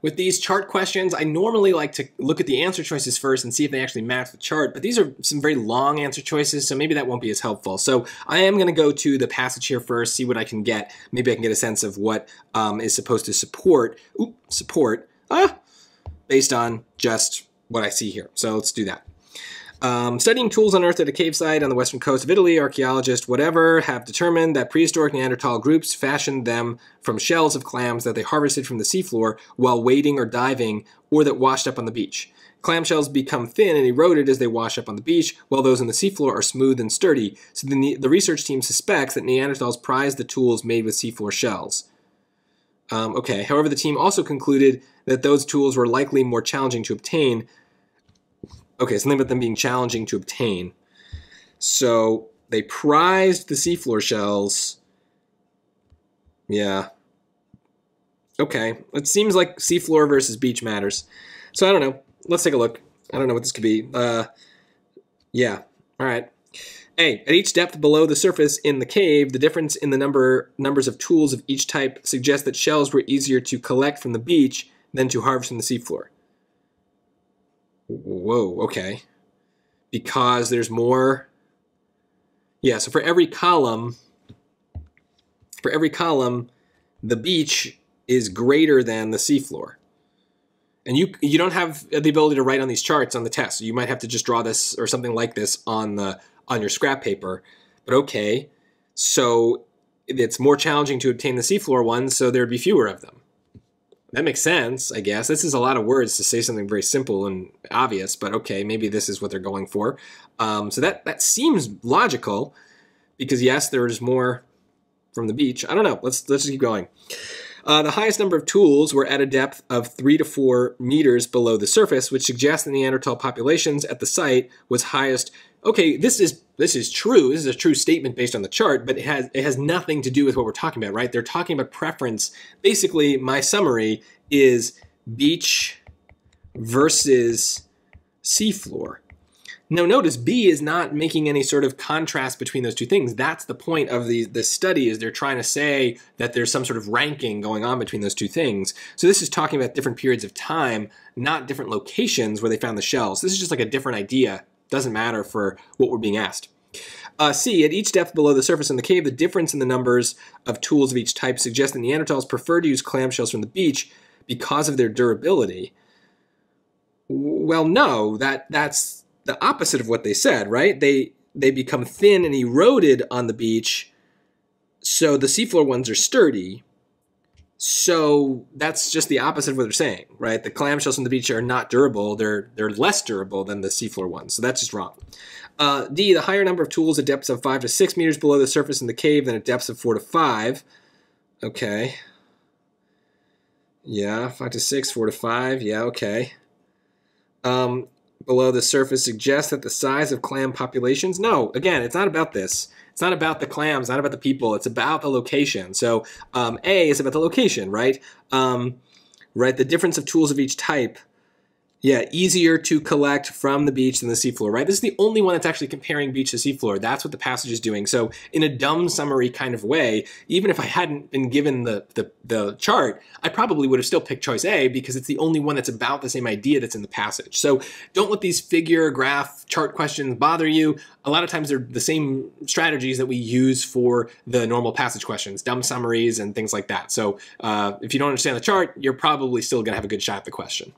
With these chart questions, I normally like to look at the answer choices first and see if they actually match the chart, but these are some very long answer choices, so maybe that won't be as helpful. So I am going to go to the passage here first, see what I can get. Maybe I can get a sense of what is supposed to support based on just what I see here. So let's do that. Studying tools unearthed at a cave site on the western coast of Italy, archaeologists, whatever, have determined that prehistoric Neanderthal groups fashioned them from shells of clams that they harvested from the seafloor while wading or diving, or that washed up on the beach. Clam shells become thin and eroded as they wash up on the beach, while those on the seafloor are smooth and sturdy. So the research team suspects that Neanderthals prized the tools made with seafloor shells. Okay, however, the team also concluded that those tools were likely more challenging to obtain. Okay, something about them being challenging to obtain. So they prized the seafloor shells. Yeah. Okay, it seems like seafloor versus beach matters. So I don't know. Let's take a look. I don't know what this could be. Yeah, all right. A, at each depth below the surface in the cave, the difference in the numbers of tools of each type suggests that shells were easier to collect from the beach than to harvest from the seafloor. Whoa, okay. Because there's more. Yeah, so for every column, the beach is greater than the seafloor. And you don't have the ability to write on these charts on the test. So you might have to just draw this or something like this on your scrap paper. But okay, so it's more challenging to obtain the seafloor ones, so there'd be fewer of them. That makes sense, I guess. This is a lot of words to say something very simple and obvious, but okay, maybe this is what they're going for. So that seems logical, because yes, there's more from the beach. I don't know. Let's just keep going. The highest number of tools were at a depth of 3 to 4 meters below the surface, which suggests that Neanderthal populations at the site was highest. Okay, this is true. This is a true statement based on the chart, but it has nothing to do with what we're talking about, right? They're talking about preference. Basically, my summary is beach versus seafloor. Now notice B is not making any sort of contrast between those two things. That's the point of the study, is they're trying to say that there's some sort of ranking going on between those two things. So this is talking about different periods of time, not different locations where they found the shells. This is just like a different idea. Doesn't matter for what we're being asked. C, at each depth below the surface in the cave, the difference in the numbers of tools of each type suggests that Neanderthals prefer to use clamshells from the beach because of their durability. Well, no, that's the opposite of what they said, right? They become thin and eroded on the beach, so the seafloor ones are sturdy. So that's just the opposite of what they're saying, right? The clamshells from the beach are not durable. They're less durable than the seafloor ones, so that's just wrong. D, the higher number of tools at depths of 5 to 6 meters below the surface in the cave than at depths of 4 to 5. Okay. Yeah, 5 to 6, 4 to 5. Yeah, okay. Below the surface suggests that the size of clam populations. No, again, it's not about this. It's not about the clams, not about the people. It's about the location. So A is about the location, right? Right, the difference of tools of each type. Yeah, easier to collect from the beach than the seafloor, right? This is the only one that's actually comparing beach to seafloor. That's what the passage is doing. So in a dumb summary kind of way, even if I hadn't been given the chart, I probably would have still picked choice A, because it's the only one that's about the same idea that's in the passage. So don't let these figure, graph, chart questions bother you. A lot of times they're the same strategies that we use for the normal passage questions, dumb summaries and things like that. So if you don't understand the chart, you're probably still gonna have a good shot at the question.